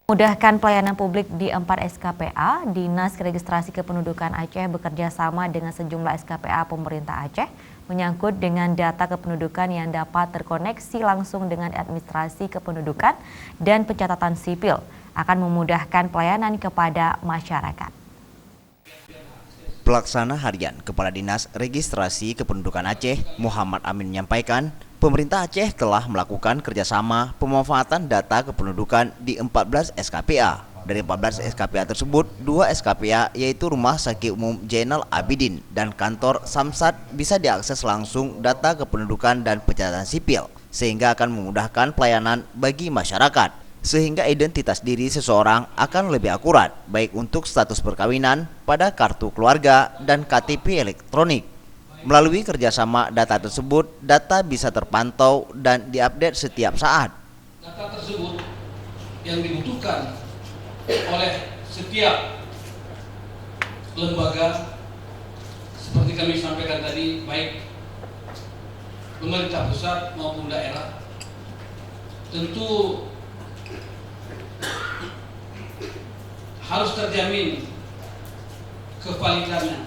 Mudahkan pelayanan publik di 4 SKPA, Dinas Registrasi Kependudukan Aceh bekerja sama dengan sejumlah SKPA pemerintah Aceh menyangkut dengan data kependudukan yang dapat terkoneksi langsung dengan administrasi kependudukan dan pencatatan sipil, akan memudahkan pelayanan kepada masyarakat. Pelaksana Harian Kepala Dinas Registrasi Kependudukan Aceh, Muhammad Amin menyampaikan, pemerintah Aceh telah melakukan kerjasama pemanfaatan data kependudukan di 14 SKPA. Dari 14 SKPA tersebut, 2 SKPA yaitu Rumah Sakit Umum Zainal Abidin dan Kantor Samsat bisa diakses langsung data kependudukan dan pencatatan sipil, sehingga akan memudahkan pelayanan bagi masyarakat. Sehingga identitas diri seseorang akan lebih akurat, baik untuk status perkawinan, pada kartu keluarga, dan KTP elektronik. Melalui kerjasama data tersebut, data bisa terpantau dan diupdate setiap saat. Data tersebut yang dibutuhkan oleh setiap lembaga, seperti kami sampaikan tadi, baik pemerintah pusat maupun daerah, tentu harus terjamin kevalidannya.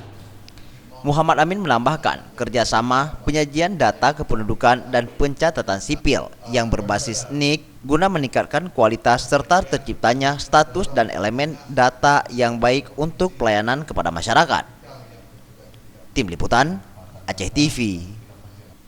Muhammad Amin menambahkan, kerjasama penyajian data kependudukan dan pencatatan sipil yang berbasis NIK guna meningkatkan kualitas serta terciptanya status dan elemen data yang baik untuk pelayanan kepada masyarakat. Tim Liputan, Aceh TV.